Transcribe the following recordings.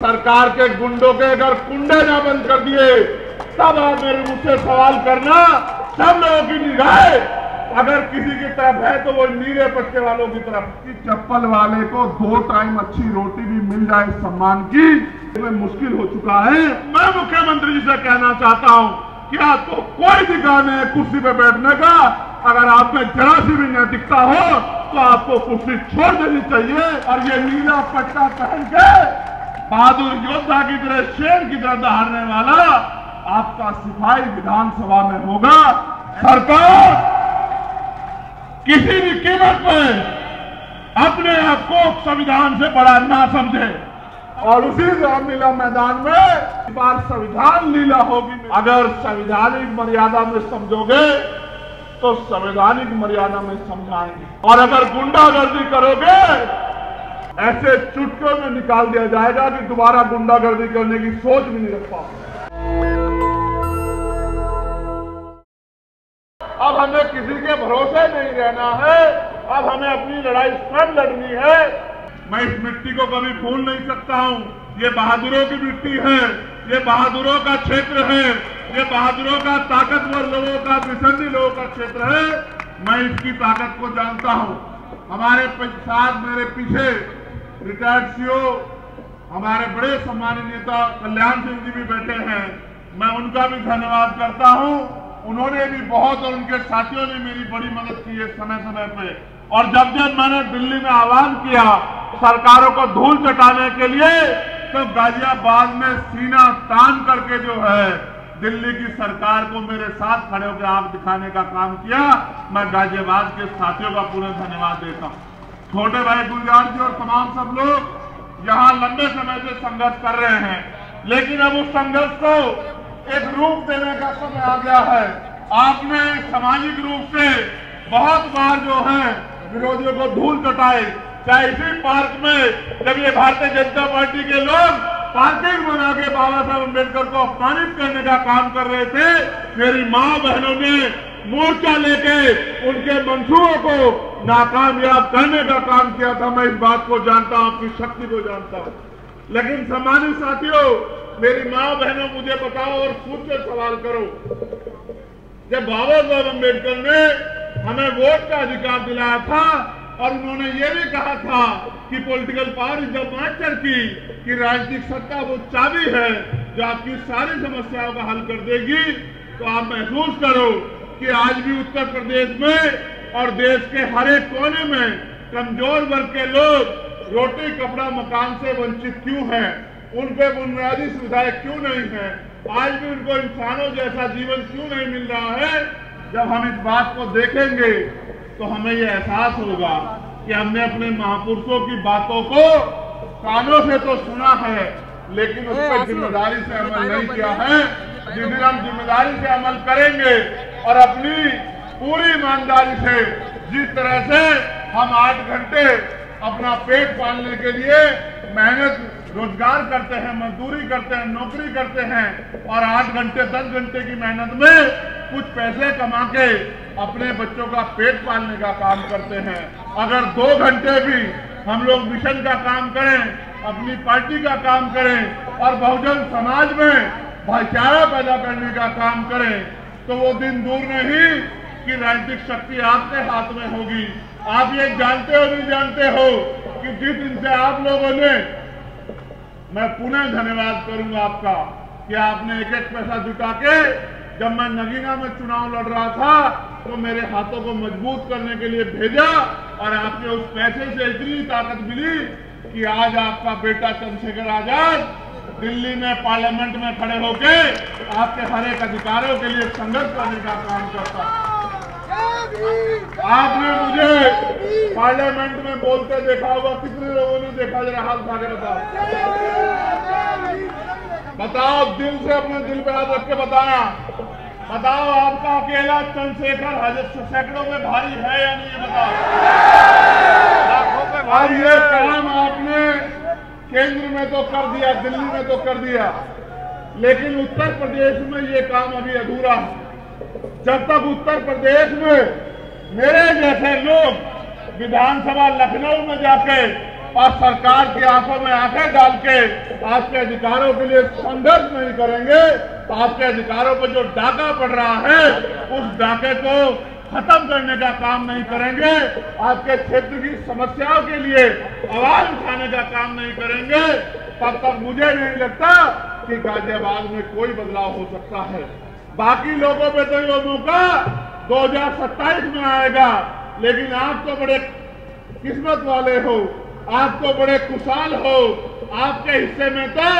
सरकार के गुंडों के अगर कुंडे ना बंद कर दिए तब आप मेरे मुझसे सवाल करना। सब लोगों की निगाह अगर किसी की तरफ है तो वो नीले पट्टे वालों की तरफ। कि चप्पल वाले को 2 टाइम अच्छी रोटी भी मिल जाए सम्मान की, में मुश्किल हो चुका है। मैं मुख्यमंत्री जी से कहना चाहता हूं कि आपको कोई अधिकार नहीं है कुर्सी पे बैठने का। अगर आप में जरा सी भी नैतिकता हो तो आपको कुर्सी छोड़ देनी चाहिए। और ये नीला पट्टा पहन के बहादुर योद्धा की तरह, शेर की तरह दहाड़ने वाला आपका सिपाही विधानसभा में होगा। सरकार किसी भी कीमत पर अपने आप को संविधान से बड़ा ना समझे और उसी रामलीला मैदान में इस बार संविधान लीला होगी। अगर संवैधानिक मर्यादा में समझोगे तो संवैधानिक मर्यादा में समझाएंगे, और अगर गुंडागर्दी करोगे ऐसे चुटकियों में निकाल दिया जाएगा कि दोबारा गुंडागर्दी करने की सोच भी नहीं रख पाओगे। अब हमें किसी के भरोसे नहीं रहना है। अब हमें अपनी लड़ाई स्वयं लड़नी है। मैं इस मिट्टी को कभी भूल नहीं सकता हूं। ये बहादुरों की मिट्टी है, ये बहादुरों का क्षेत्र है, ये बहादुरों का, ताकतवर लोगों का, विसर्जी लोगों का क्षेत्र है। मैं इसकी ताकत को जानता हूं। हमारे साथ मेरे पीछे रिटायर्ड सीओ हमारे बड़े सम्मानित नेता कल्याण सिंह जी भी बैठे हैं। मैं उनका भी धन्यवाद करता हूं। उन्होंने भी बहुत, और उनके साथियों ने मेरी बड़ी मदद की है समय समय पे। और जब जब मैंने दिल्ली में आह्वान किया सरकारों को धूल चटाने के लिए, तो गाजियाबाद में सीना तान करके जो है दिल्ली की सरकार को मेरे साथ खड़े होकर आंख दिखाने का काम किया। मैं गाजियाबाद के साथियों का पूरा धन्यवाद देता हूं। छोटे भाई गुलजार जी और तमाम सब लोग यहाँ लंबे समय से संघर्ष कर रहे हैं, लेकिन अब उस संघर्ष को एक रूप देने का समय आ गया है। आपने सामाजिक रूप से बहुत बार जो है विरोधियों को धूल चटाई। चाहे इसी पार्क में जब ये भारतीय जनता पार्टी के लोग पार्किंग बना के बाबा साहब अम्बेडकर को अपमानित करने का काम कर रहे थे, मेरी माँ बहनों ने मोर्चा लेके उनके मंसूबों को नाकामयाब करने का काम किया था। मैं इस बात को जानता हूं, आपकी शक्ति को जानता हूं। लेकिन सम्मानित साथियों, मेरी माँ बहनों, मुझे बताओ और खुद से सवाल करो, जब बाबा साहब अम्बेडकर ने हमें वोट का अधिकार दिलाया था और उन्होंने ये भी कहा था कि political power is the master की, कि राजनीतिक सत्ता वो चाबी है जो आपकी सारी समस्याओं का हल कर देगी, तो आप महसूस करो कि आज भी उत्तर प्रदेश में और देश के हर एक कोने में कमजोर वर्ग के लोग रोटी कपड़ा मकान से वंचित क्यों हैं, उनके बुनियादी सुविधाएं क्यों नहीं है, आज भी उनको इंसानों जैसा जीवन क्यों नहीं मिल रहा है। जब हम इस बात को देखेंगे तो हमें ये एहसास होगा कि हमने अपने महापुरुषों की बातों को कानों से तो सुना है, लेकिन उस पर जिम्मेदारी से अमल नहीं किया है। जिस दिन हम जिम्मेदारी से अमल करेंगे और अपनी पूरी ईमानदारी से, जिस तरह से हम 8 घंटे अपना पेट पालने के लिए मेहनत रोजगार करते हैं, मजदूरी करते हैं, नौकरी करते हैं, और 8 घंटे 10 घंटे की मेहनत में कुछ पैसे कमा के अपने बच्चों का पेट पालने का काम करते हैं, अगर 2 घंटे भी हम लोग मिशन का काम करें, अपनी पार्टी का काम करें और बहुजन समाज में भाईचारा पैदा करने का काम करें, तो वो दिन दूर नहीं कि राजनीतिक शक्ति आपके हाथ में होगी। आप ये जानते हो नहीं जानते हो कि जिस दिन से आप लोगों ने, मैं पुनः धन्यवाद करूंगा आपका कि आपने एक एक पैसा जुटा के, जब मैं नगीना में चुनाव लड़ रहा था तो मेरे हाथों को मजबूत करने के लिए भेजा, और आपके उस पैसे से इतनी ताकत मिली कि आज आपका बेटा चंद्रशेखर आजाद दिल्ली में पार्लियामेंट में खड़े होके आपके हर एक अधिकारों के लिए संघर्ष करने का काम करता है। आपने मुझे पार्लियामेंट में बोलते देखा होगा, कितने लोगों ने देखा, जरा हाथ उठा के बताओ, दिल से अपने दिल पे हाथ रख के बताना, बताओ आपका अकेला चंद्रशेखर सैकड़ों में भारी है या नहीं, बताओ। अब ये काम आपने केंद्र में तो कर दिया, दिल्ली में तो कर दिया, लेकिन उत्तर प्रदेश में ये काम अभी अधूरा है। जब तक उत्तर प्रदेश में मेरे जैसे लोग विधानसभा लखनऊ में जाके और सरकार की आंखों में आंखें डाल के आपके अधिकारों के लिए संघर्ष नहीं करेंगे तो आपके अधिकारों पर जो डाका पड़ रहा है उस डाके को खत्म करने का काम नहीं करेंगे, आपके क्षेत्र की समस्याओं के लिए आवाज उठाने का काम नहीं करेंगे, तब तक मुझे नहीं लगता कि गाजियाबाद में कोई बदलाव हो सकता है। बाकी लोगों पे तो ये मौका 2027 में आएगा, लेकिन आप तो बड़े किस्मत वाले हो, आप तो बड़े खुशहाल हो, आपके हिस्से में तो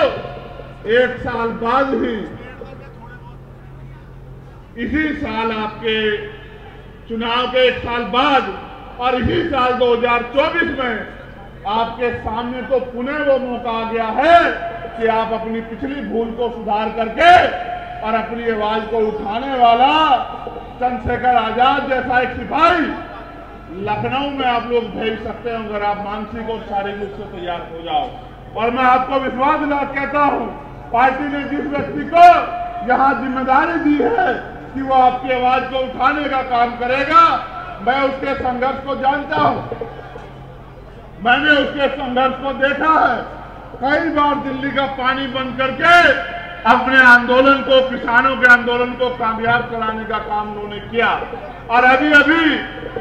1 साल बाद ही, इसी साल आपके चुनाव के 1 साल बाद और इसी साल 2024 में आपके सामने तो पुनः वो मौका आ गया है कि आप अपनी पिछली भूल को सुधार करके और अपनी आवाज को उठाने वाला चंद्रशेखर आजाद जैसा एक सिपाही लखनऊ में आप लोग भेज सकते हैं, अगर आप मानसिक और शारीरिक रूप से तैयार हो जाओ। और मैं आपको विश्वास दिला कहता हूं, पार्टी ने जिस व्यक्ति को यहां जिम्मेदारी दी है कि वो आपकी आवाज को उठाने का काम करेगा, मैं उसके संघर्ष को जानता हूं, मैंने उसके संघर्ष को देखा है। कई बार दिल्ली का पानी बंद करके अपने आंदोलन को, किसानों के आंदोलन को कामयाब कराने का काम उन्होंने किया। और अभी अभी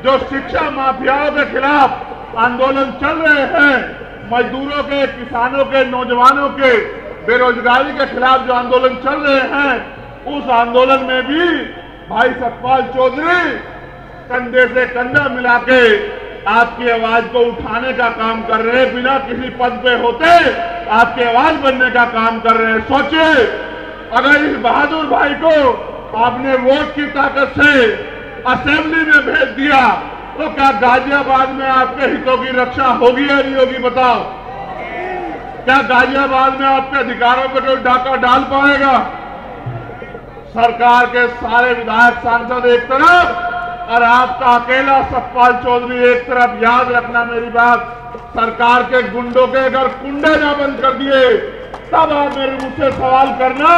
जो शिक्षा माफियाओं के खिलाफ आंदोलन चल रहे हैं, मजदूरों के, किसानों के, नौजवानों के, बेरोजगारी के खिलाफ जो आंदोलन चल रहे हैं, उस आंदोलन में भी भाई सतपाल चौधरी कंधे से कंधा मिला के आपकी आवाज को उठाने का काम कर रहे हैं, बिना किसी पद पे होते आपकी आवाज बनने का काम कर रहे हैं। सोचिए, अगर इस बहादुर भाई को आपने वोट की ताकत से असेंबली में भेज दिया तो क्या गाजियाबाद में आपके हितों की रक्षा होगी या नहीं होगी? बताओ, क्या गाजियाबाद में आपके अधिकारों पर कोई डाका डाल पाएगा? सरकार के सारे विधायक सांसद एक तरफ और आपका अकेला सतपाल चौधरी एक तरफ। याद रखना मेरी बात, सरकार के गुंडों के अगर कुंडे ना बंद कर दिए तब आप मेरे मुझसे सवाल करना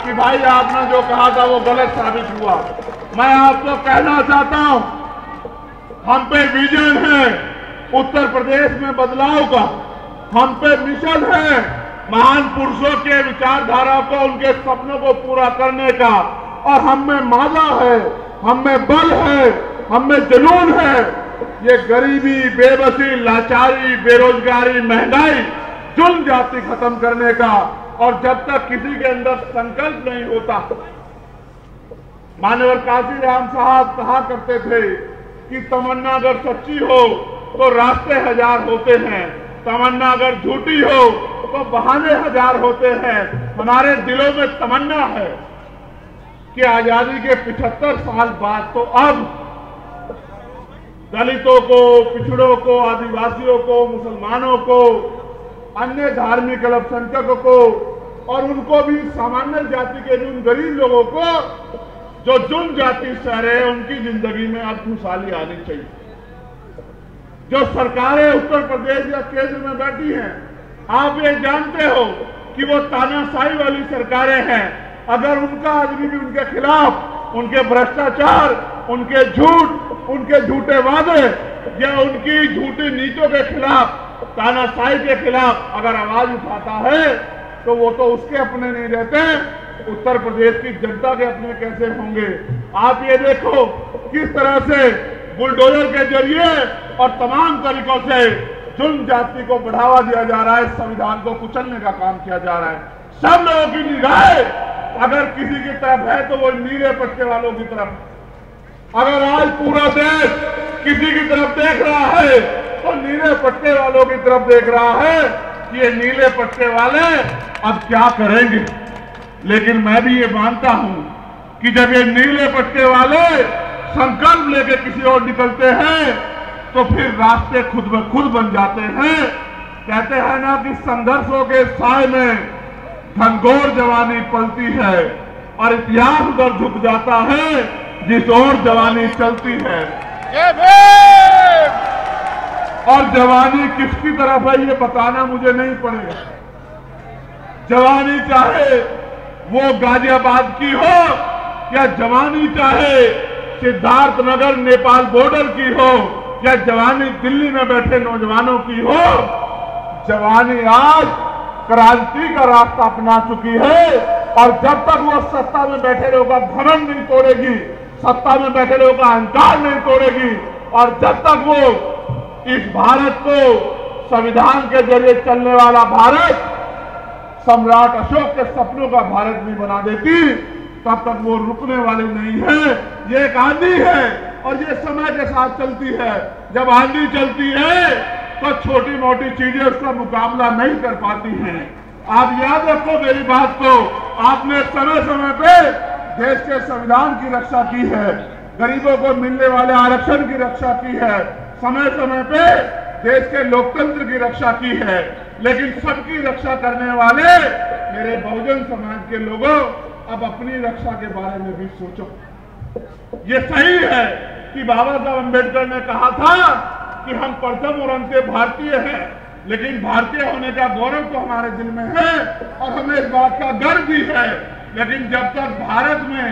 कि भाई आपने जो कहा था वो गलत साबित हुआ। मैं आपको कहना चाहता हूं, हम पे विजन है उत्तर प्रदेश में बदलाव का, हम पे मिशन है महान पुरुषों के विचारधारा को, उनके सपनों को पूरा करने का, और हम में मादा है, हम में बल है, हम में जुनून है। ये गरीबी, बेबसी, लाचारी, बेरोजगारी, महंगाई, जुल्म जाति खत्म करने का। और जब तक किसी के अंदर संकल्प नहीं होता, मानवर काशीराम साहब कहा करते थे कि तमन्ना अगर सच्ची हो तो रास्ते हजार होते हैं, तमन्ना अगर झूठी हो तो बहाने हजार होते हैं। हमारे दिलों में तमन्ना है कि आजादी के 75 साल बाद तो अब दलितों को, पिछड़ों को, आदिवासियों को, मुसलमानों को, अन्य धार्मिक अल्पसंख्यकों को और उनको भी सामान्य जाति के उन गरीब लोगों को जो जुल्म जाति सह रहे हैं, उनकी जिंदगी में अब खुशहाली आनी चाहिए। जो सरकारें उत्तर प्रदेश या केंद्र में बैठी हैं, आप ये जानते हो कि वो तानाशाही वाली सरकारें हैं। अगर उनका आदमी भी उनके खिलाफ, उनके भ्रष्टाचार, उनके झूठ, उनके झूठे वादे या उनकी झूठी नीतियों के खिलाफ, तानाशाही के खिलाफ अगर आवाज उठाता है तो वो तो उसके अपने नहीं रहते, उत्तर प्रदेश की जनता के अपने कैसे होंगे? आप ये देखो किस तरह से बुलडोजर के जरिए और तमाम तरीकों से जुल्म जाति को बढ़ावा दिया जा रहा है, संविधान को कुचलने का काम किया जा रहा है। सब लोगों की निगाहें अगर किसी की तरफ है तो वो नीले पट्टे वालों की तरफ। अगर आज पूरा देश किसी की तरफ देख रहा है तो नीले पट्टे वालों की तरफ देख रहा है कि ये नीले पट्टे वाले अब क्या करेंगे। लेकिन मैं भी ये मानता हूं कि जब ये नीले पट्टे वाले संकल्प लेके किसी और निकलते हैं तो फिर रास्ते खुद ब खुद बन जाते हैं। कहते हैं ना कि संघर्षों के साए में घनघोर जवानी पलती है और इतिहास उधर झुक जाता है जिस ओर जवानी चलती है। और जवानी किसकी तरफ है ये बताना मुझे नहीं पड़ेगा। जवानी चाहे वो गाजियाबाद की हो या जवानी चाहे सिद्धार्थनगर नेपाल बॉर्डर की हो या जवानी दिल्ली में बैठे नौजवानों की हो, जवानी आज क्रांति का रास्ता अपना चुकी है और जब तक वो सत्ता में बैठे लोगों का घमंड नहीं तोड़ेगी, सत्ता में बैठे लोगों का अहंकार नहीं तोड़ेगी और जब तक वो इस भारत को संविधान के जरिए चलने वाला भारत सम्राट अशोक के सपनों का भारत नहीं बना देती, तब तक वो रुकने वाली नहीं है। ये एक आंधी है और ये समय के साथ चलती है। जब आंधी चलती है तो छोटी मोटी चीजें उसका मुकाबला नहीं कर पाती हैं। आप याद रखो मेरी बात को, आपने समय समय पे देश के संविधान की रक्षा की है, गरीबों को मिलने वाले आरक्षण की रक्षा की है, समय समय पे देश के लोकतंत्र की रक्षा की है, लेकिन सबकी रक्षा करने वाले मेरे बहुजन समाज के लोगों अब अपनी रक्षा के बारे में भी सोचो। ये सही है कि बाबा साहब अम्बेडकर ने कहा था कि हम प्रथम और अंत्य भारतीय हैं, लेकिन भारतीय होने का गौरव तो हमारे दिल में है और हमें इस बात का गर्व भी है। लेकिन जब तक भारत में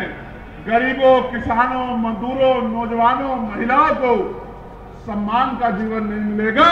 गरीबों, किसानों, मजदूरों, नौजवानों, महिलाओं को सम्मान का जीवन नहीं मिलेगा,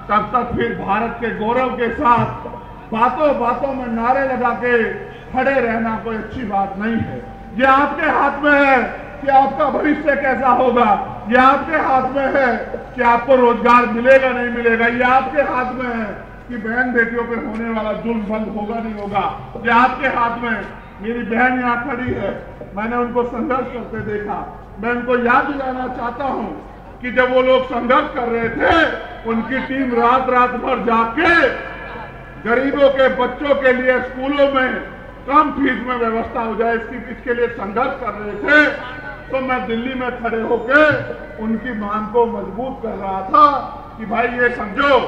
तब तक फिर भारत के गौरव के साथ बातों बातों में नारे लगा के खड़े रहना कोई अच्छी बात नहीं है। ये आपके हाथ में है कि आपका भविष्य कैसा होगा, ये आपके हाथ में है कि आपको रोजगार मिलेगा नहीं मिलेगा, ये आपके हाथ में है कि बहन बेटियों पे होने वाला जुल्म बंद होगा नहीं होगा, ये आपके हाथ में। मेरी बहन यहाँ खड़ी है, मैंने उनको संघर्ष करते देखा। मैं उनको याद दिलाना चाहता हूँ कि जब वो लोग संघर्ष कर रहे थे, उनकी टीम रात रात भर जाके गरीबों के बच्चों के लिए स्कूलों में कम फीस में व्यवस्था हो जाए इसके लिए संघर्ष कर रहे थे। तो मैं दिल्ली में खड़े होकर उनकी मांग को मजबूत कर रहा था कि भाई ये समझो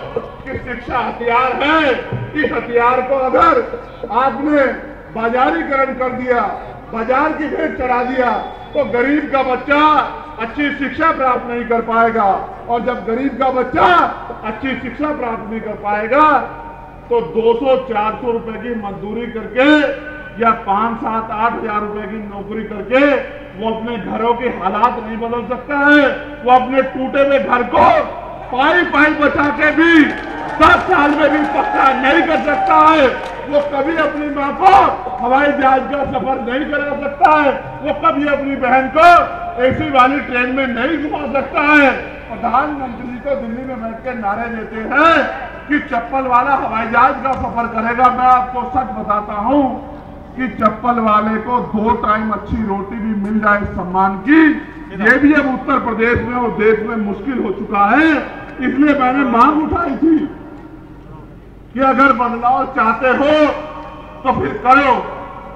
कि शिक्षा हथियार है, इस हथियार को अगर आपने बाजारीकरण कर दिया, बाजार की भेंट चढ़ा दिया, तो गरीब का बच्चा अच्छी शिक्षा प्राप्त नहीं कर पाएगा और जब गरीब का बच्चा अच्छी शिक्षा प्राप्त नहीं कर पाएगा तो 200-400 रुपए की मजदूरी करके या 5-7-8 हजार रुपए की नौकरी करके वो अपने घरों के हालात नहीं बदल सकता है। वो अपने टूटे हुए घर को पाई पाई बचा के भी 10 साल में भी पक्का नहीं कर सकता है। वो कभी अपनी माँ को हवाई जहाज का सफर नहीं करा सकता है, वो कभी अपनी बहन को एसी वाली ट्रेन में नहीं घुमा सकता है। प्रधानमंत्री जी तो दिल्ली में बैठ के नारे देते हैं कि चप्पल वाला हवाई जहाज का सफर करेगा। मैं आपको सच बताता हूँ कि चप्पल वाले को 2 टाइम अच्छी रोटी भी मिल जाए सम्मान की, ये भी अब उत्तर प्रदेश में और देश में मुश्किल हो चुका है। इसलिए मैंने मांग उठाई थी कि अगर बदलाव चाहते हो तो फिर करो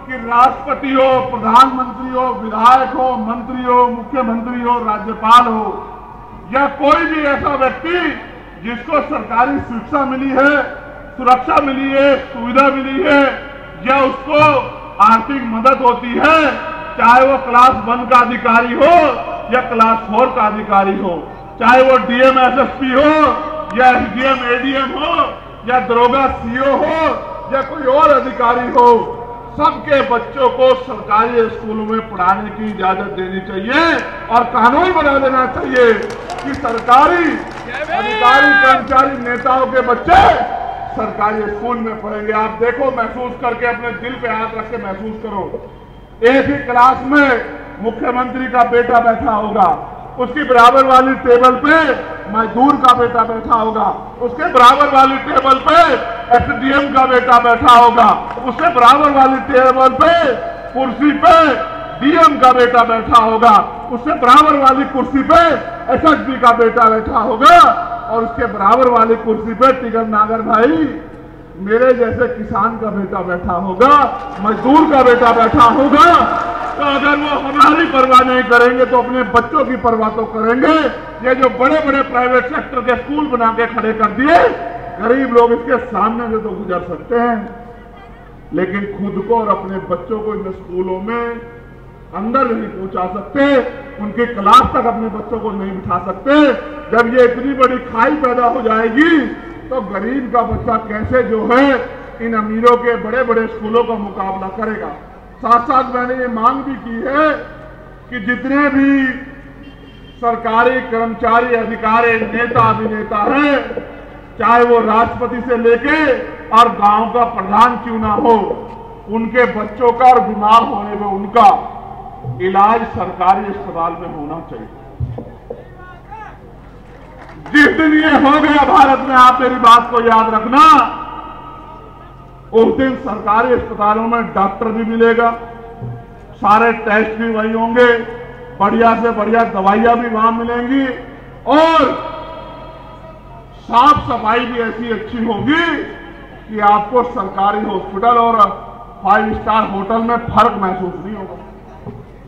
कि राष्ट्रपति हो, प्रधानमंत्री हो, विधायक हो, मंत्री हो, मुख्यमंत्री हो, राज्यपाल हो या कोई भी ऐसा व्यक्ति जिसको सरकारी शिक्षा मिली है, सुरक्षा मिली है, सुविधा मिली है या उसको आर्थिक मदद होती है, चाहे वो क्लास 1 का अधिकारी हो या क्लास 4 का अधिकारी हो, चाहे वो डीएम एसएसपी हो या एसडीएम एडीएम हो या दरोगा सीओ हो या कोई और अधिकारी हो, सबके बच्चों को सरकारी स्कूलों में पढ़ाने की इजाजत देनी चाहिए और कानून बना देना चाहिए कि सरकारी अधिकारी, कर्मचारी, नेताओं के बच्चे सरकारी स्कूल में पढ़ेंगे। आप देखो, महसूस करके अपने दिल पे हाथ रख के महसूस करो, एक ही क्लास में मुख्यमंत्री का बेटा बैठा होगा, उसकी बराबर वाली टेबल पे मजदूर का बेटा बैठा होगा, उसके बराबर वाली टेबल पे एसडीएम का बेटा बैठा होगा, उसके बराबर वाली टेबल पे कुर्सी पे डीएम का बेटा बैठा होगा, उससे बराबर वाली कुर्सी पे एसएसपी का बेटा बैठा होगा और उसके बराबर वाली कुर्सी पे टिगर नागर भाई मेरे जैसे किसान का बेटा बैठा होगा, मजदूर का बेटा बैठा होगा। तो अगर वो हमारी परवाह नहीं करेंगे तो अपने बच्चों की परवाह तो करेंगे। ये जो बड़े बड़े प्राइवेट सेक्टर के स्कूल बना के खड़े कर दिए, गरीब लोग इसके सामने से तो गुजर सकते हैं, लेकिन खुद को और अपने बच्चों को इन स्कूलों में अंदर नहीं पहुंचा सकते, उनके क्लास तक अपने बच्चों को नहीं बिठा सकते। जब ये इतनी बड़ी खाई पैदा हो जाएगी तो गरीब का बच्चा कैसे जो है इन अमीरों के बड़े बड़े स्कूलों का मुकाबला करेगा। साथ साथ मैंने ये मांग भी की है कि जितने भी सरकारी कर्मचारी, अधिकारी, नेता, अभिनेता हैं, चाहे वो राष्ट्रपति से लेके और गांव का प्रधान क्यों ना हो, उनके बच्चों का और बीमार होने में उनका इलाज सरकारी अस्पताल में होना चाहिए। जिस दिन ये हो गया भारत में, आप मेरी बात को याद रखना, उस दिन सरकारी अस्पतालों में डॉक्टर भी मिलेगा, सारे टेस्ट भी वही होंगे, बढ़िया से बढ़िया दवाइयां भी वहां मिलेंगी और साफ सफाई भी ऐसी अच्छी होगी कि आपको सरकारी हॉस्पिटल और 5 स्टार होटल में फर्क महसूस नहीं होगा।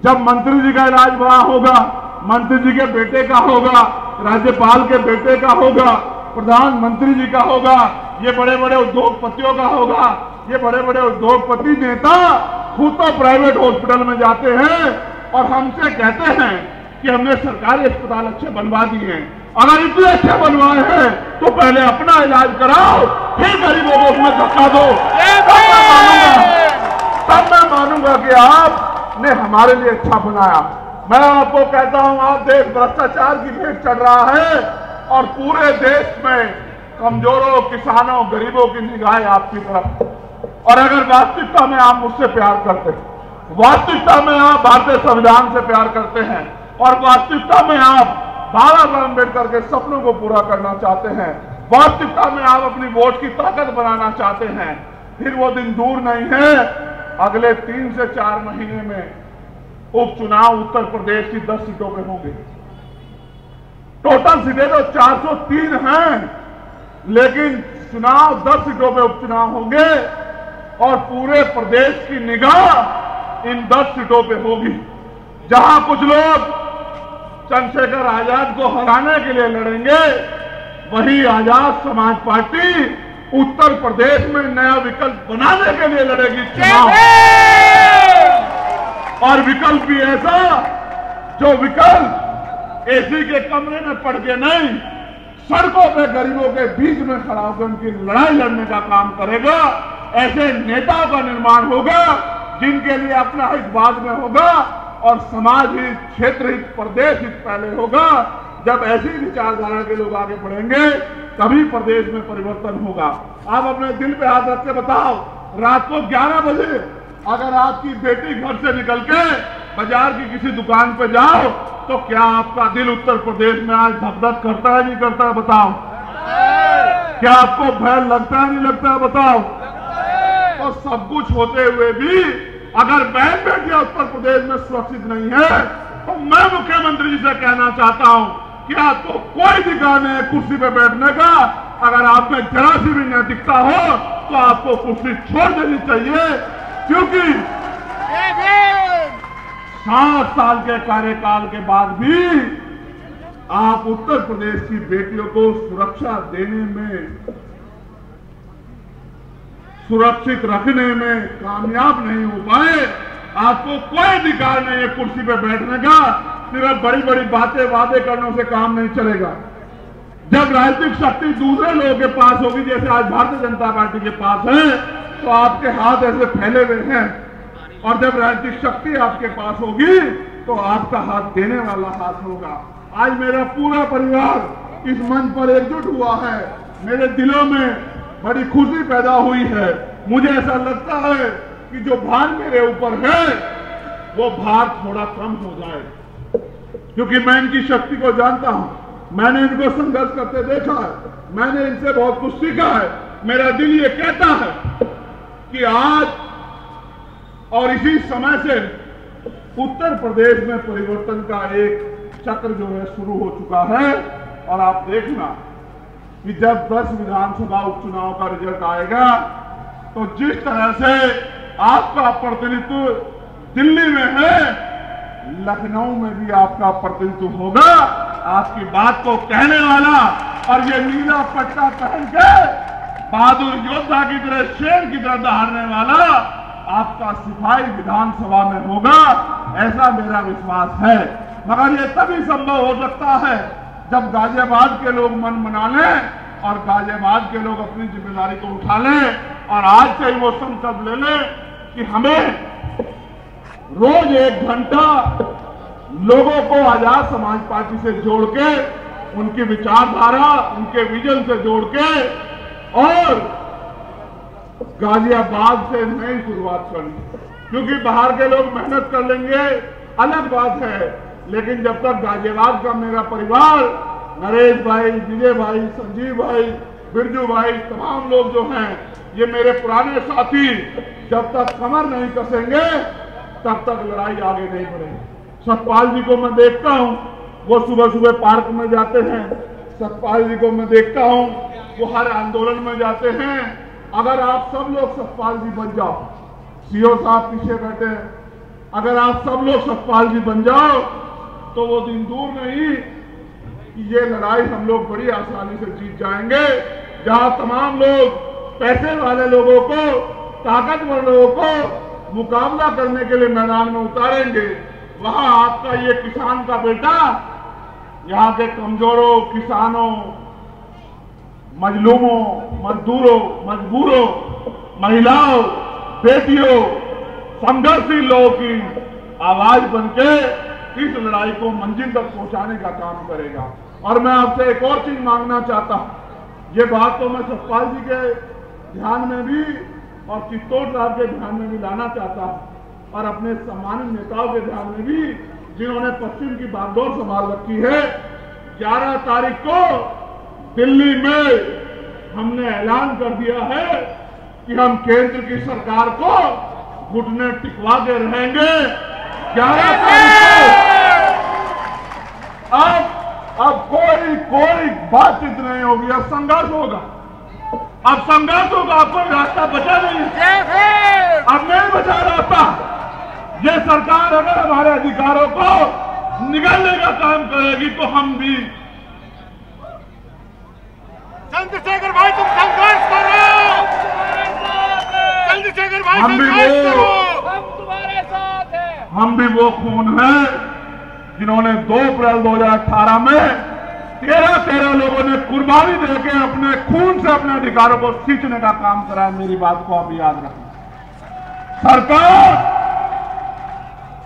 जब मंत्री जी का इलाज वहां होगा, मंत्री जी के बेटे का होगा, राज्यपाल के बेटे का होगा, प्रधानमंत्री जी का होगा, ये बड़े बड़े उद्योगपतियों का होगा, ये बड़े बड़े उद्योगपति नेता खुद तो प्राइवेट हॉस्पिटल में जाते हैं और हमसे कहते हैं कि हमने सरकारी अस्पताल अच्छे बनवा दिए हैं। अगर इतने अच्छे बनवाए हैं तो पहले अपना इलाज कराओ, फिर गरीबों को उसमें धक्का दो, तब मैं मानूंगा कि आपने हमारे लिए अच्छा बनाया। मैं आपको कहता हूं, आप देश भ्रष्टाचार की भेंट चढ़ रहा है और पूरे देश में कमजोरों, किसानों, गरीबों की निगाहें आपकी तरफ। और अगर वास्तविकता में आप मुझसे प्यार करते हैं, वास्तविकता में आप भारतीय संविधान से प्यार करते हैं और वास्तविकता में आप बाबा साहब अम्बेडकर के सपनों को पूरा करना चाहते हैं, वास्तविकता में आप अपनी वोट की ताकत बनाना चाहते हैं, फिर वो दिन दूर नहीं है। अगले 3 से 4 महीने में उपचुनाव उत्तर प्रदेश की 10 सीटों पे होंगे। टोटल सीटें तो 403 हैं, लेकिन चुनाव 10 सीटों पे उपचुनाव होंगे और पूरे प्रदेश की निगाह इन 10 सीटों पे होगी। जहां कुछ लोग चंद्रशेखर आजाद को हराने के लिए लड़ेंगे, वही आजाद समाज पार्टी उत्तर प्रदेश में नया विकल्प बनाने के लिए लड़ेगी चुनाव। और विकल्प भी ऐसा जो विकल्प एसी के कमरे में पड़ के नहीं, सड़कों पे गरीबों के बीच में खड़ा होकर उनकी लड़ाई लड़ने का काम करेगा। ऐसे नेताओं का निर्माण होगा जिनके लिए अपना हित बाद में होगा और समाज हित, क्षेत्र हित, प्रदेश हित पहले होगा। जब ऐसी विचारधारा के लोग आगे बढ़ेंगे तभी प्रदेश में परिवर्तन होगा। आप अपने दिल पे हाथ रख के बताओ, रात को 11 बजे अगर आपकी बेटी घर से निकल के बाजार की किसी दुकान पे जाओ तो क्या आपका दिल उत्तर प्रदेश में आज धक-धक करता है, नहीं करता है? बताओ। क्या आपको भय लगता है, नहीं लगता है? बताओ। तो सब कुछ होते हुए भी अगर बहन बेटियां उत्तर प्रदेश में सुरक्षित नहीं है तो मैं मुख्यमंत्री जी से कहना चाहता हूं कि आपको कोई अधिकार नहीं है कुर्सी पे बैठने का। अगर आप में जरा सी भी नैतिकता हो तो आपको कुर्सी छोड़ देनी चाहिए, क्योंकि 7 साल के कार्यकाल के बाद भी आप उत्तर प्रदेश की बेटियों को सुरक्षा देने में, सुरक्षित रखने में कामयाब नहीं हो पाए। आपको कोई अधिकार नहीं है कुर्सी पे बैठने का। सिर्फ बड़ी बड़ी बातें, वादे करने से काम नहीं चलेगा। जब राजनीतिक शक्ति दूसरे लोगों के पास होगी, जैसे आज भारतीय जनता पार्टी के पास है, तो आपके हाथ ऐसे फैले हुए हैं, और जब राजनीतिक शक्ति आपके पास होगी तो आपका हाथ देने वाला हाथ होगा। आज मेरा पूरा परिवार इस मंच पर एकजुट हुआ है। मेरे दिलों में बड़ी खुशी पैदा हुई है। मुझे ऐसा लगता है कि जो भार मेरे ऊपर है वो भार थोड़ा कम हो जाए, क्योंकि मैं इनकी शक्ति को जानता हूं। मैंने इनको संघर्ष करते देखा है, मैंने इनसे बहुत कुछ सीखा है। मेरा दिल ये कहता है कि आज और इसी समय से उत्तर प्रदेश में परिवर्तन का एक चक्र जो है शुरू हो चुका है। और आप देखना कि जब 10 विधानसभा उपचुनाव का रिजल्ट आएगा तो जिस तरह से आपका प्रतिनिधित्व दिल्ली में है, लखनऊ में भी आपका प्रतिनिधित्व होगा। आपकी बात को कहने वाला और ये नीला पट्टा पहन के बहादुर योद्धा की तरह, शेर की तरह दहाड़ने वाला आपका सिपाही विधानसभा में होगा, ऐसा मेरा विश्वास है। मगर ये तभी संभव हो सकता है जब गाजियाबाद के लोग मन बना लें और गाजियाबाद के लोग अपनी जिम्मेदारी को उठा लें और आज से ही वो संकल्प ले लें कि हमें रोज 1 घंटा लोगों को आजाद समाज पार्टी से जोड़ के उनकी विचारधारा, उनके विजन से जोड़ के और गाजियाबाद से नई शुरुआत करनी। क्योंकि बाहर के लोग मेहनत कर लेंगे अलग बात है, लेकिन जब तक गाजियाबाद का मेरा परिवार, नरेश भाई, विजय भाई, संजीव भाई, बिरजू भाई, तमाम लोग जो हैं, ये मेरे पुराने साथी, जब तक कमर नहीं कसेंगे तब तक लड़ाई आगे नहीं बढ़ेगी। सतपाल जी को मैं देखता हूं, वो सुबह सुबह पार्क में जाते हैं। सतपाल जी को मैं देखता हूं, वो हर आंदोलन में जाते हैं। अगर आप सब लोग सतपाल जी बन जाओ, सीओ साहब पीछे बैठे हैं, अगर आप सब लोग सतपाल जी बन जाओ तो वो दिन दूर नहीं कि ये लड़ाई हम लोग बड़ी आसानी से जीत जाएंगे। जहां तमाम लोग पैसे वाले लोगों को, ताकतवर लोगों को मुकाबला करने के लिए मैदान में उतारेंगे, वहां आपका ये किसान का बेटा यहाँ के कमजोरों, किसानों, मजलूमों, मजदूरों, मजबूरों, महिलाओं, बेटियों, संघर्षशील लोगों की आवाज बनके इस लड़ाई को मंजिल तक पहुंचाने का काम करेगा। और मैं आपसे एक और चीज मांगना चाहता हूं, ये बात तो मैं सतपाल जी के ध्यान में भी और चित्तौड़ साहब के ध्यान में भी लाना चाहता हूं, और अपने सम्मानित नेताओं के ध्यान में भी, जिन्होंने पश्चिम की बागडोर संभाल रखी है। 11 तारीख को दिल्ली में हमने ऐलान कर दिया है कि हम केंद्र की सरकार को घुटने टिकवा के रहेंगे। 11 तारीख को अब कोई बातचीत नहीं होगी, अब संघर्ष होगा। अब संघर्ष होगा, अब कोई रास्ता बचा नहीं, अब नहीं बचा रास्ता। ये सरकार अगर हमारे अधिकारों को निगलने का काम करेगी तो हम भी। चंद्रशेखर भाई तुम संघर्ष करो, चंद्रशेखर भाई संघर्ष करो, हम तुम्हारे साथ हैं। हम भी वो खून है जिन्होंने 2 अप्रैल 2018 में 13 लोगों ने कुर्बानी देके अपने खून से अपने अधिकारों को सींचने का काम करा है। मेरी बात को आप याद रखें। सरकार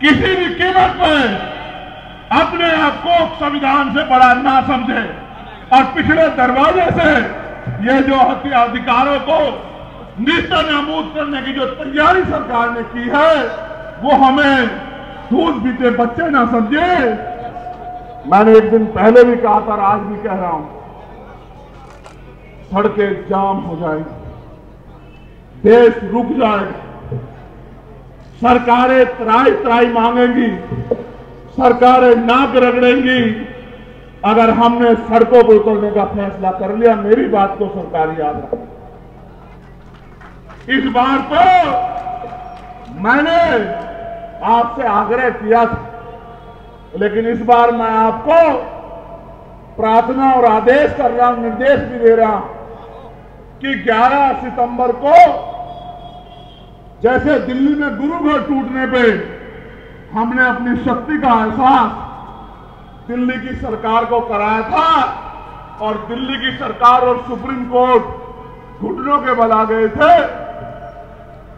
किसी भी कीमत पर अपने आप को संविधान से बड़ा ना समझे और पिछले दरवाजे से ये जो अधिकारों को निस्तनाबूद करने की जो तैयारी सरकार ने की है, वो हमें दूध पीते बच्चे ना समझे। मैंने एक दिन पहले भी कहा था और आज भी कह रहा हूं, सड़कें जाम हो जाएगी, देश रुक जाएगा, सरकारें त्राई मांगेंगी, सरकारें नाक रगड़ेंगी। अगर हमने सड़कों पर उतरने का फैसला कर लिया, मेरी बात को सरकार याद रखे। इस बार तो मैंने आपसे आग्रह किया था, लेकिन इस बार मैं आपको प्रार्थना और आदेश कर रहा हूं, निर्देश भी दे रहा हूं कि 11 सितंबर को जैसे दिल्ली में गुरु घर टूटने पे हमने अपनी शक्ति का एहसास दिल्ली की सरकार को कराया था और दिल्ली की सरकार और सुप्रीम कोर्ट घुटनों के बल आ गए थे,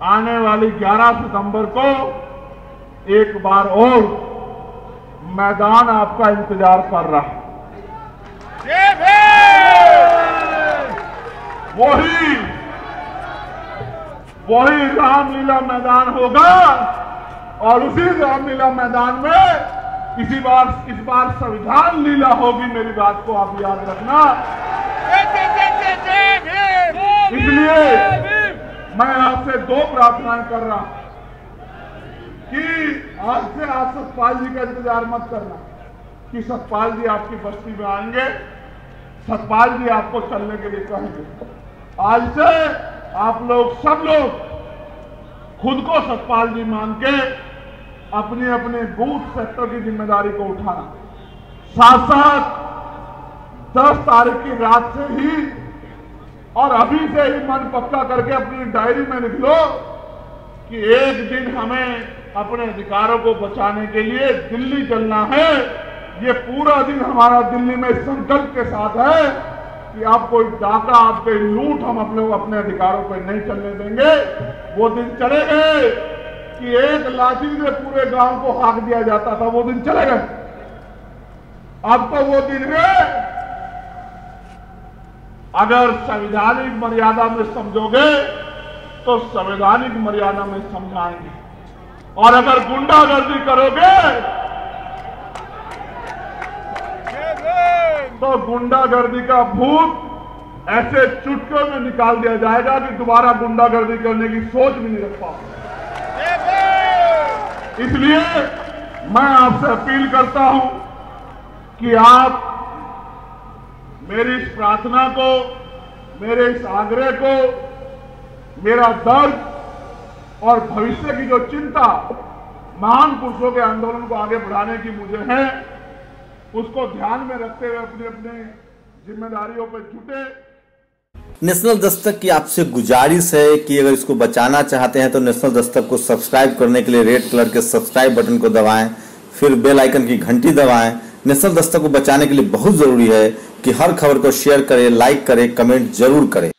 आने वाली 11 सितंबर को एक बार और मैदान आपका इंतजार कर रहा है। वही रामलीला मैदान होगा और उसी रामलीला मैदान में इस बार संविधान लीला होगी। मेरी बात को आप याद रखना। इसलिए मैं आपसे 2 प्रार्थनाएं कर रहा हूं कि आज से आप सतपाल जी का इंतजार मत करना कि सतपाल जी आपकी बस्ती में आएंगे, सतपाल जी आपको चलने के लिए कहेंगे। आज से आप लोग सब लोग खुद को सतपाल जी मान के अपने अपने बूथ सेक्टर की जिम्मेदारी को उठाना, साथ साथ 10 तारीख की रात से ही और अभी से ही मन पक्का करके अपनी डायरी में लिख लो कि एक दिन हमें अपने अधिकारों को बचाने के लिए दिल्ली चलना है। ये पूरा दिन हमारा दिल्ली में संकल्प के साथ है कि आप कोई डाका, आप कोई लूट हम अपने अधिकारों पर नहीं चलने देंगे। वो दिन चले गए कि एक लाठी से पूरे गांव को हाँक दिया जाता था, वो दिन चले गए। अब तो वो दिन है अगर संवैधानिक मर्यादा में समझोगे तो संवैधानिक मर्यादा में समझाएंगे, और अगर गुंडागर्दी करोगे तो गुंडागर्दी का भूत ऐसे चुटकियों में निकाल दिया जाएगा कि दोबारा गुंडागर्दी करने की सोच भी नहीं रख पाओगे। इसलिए मैं आपसे अपील करता हूं कि आप मेरी इस प्रार्थना को, मेरे इस आग्रह को, मेरा दर्द और भविष्य की जो चिंता महान पुरुषों के आंदोलन को आगे बढ़ाने की मुझे है, उसको ध्यान में रखते हुए अपनी अपनी जिम्मेदारियों पर जुटे। नेशनल दस्तक की आपसे गुजारिश है कि अगर इसको बचाना चाहते हैं तो नेशनल दस्तक को सब्सक्राइब करने के लिए रेड कलर के सब्सक्राइब बटन को दबाएं, फिर बेल आइकन की घंटी दबाएं। नेशनल दस्तक को बचाने के लिए बहुत जरूरी है कि हर खबर को शेयर करें, लाइक करें, कमेंट जरूर करें।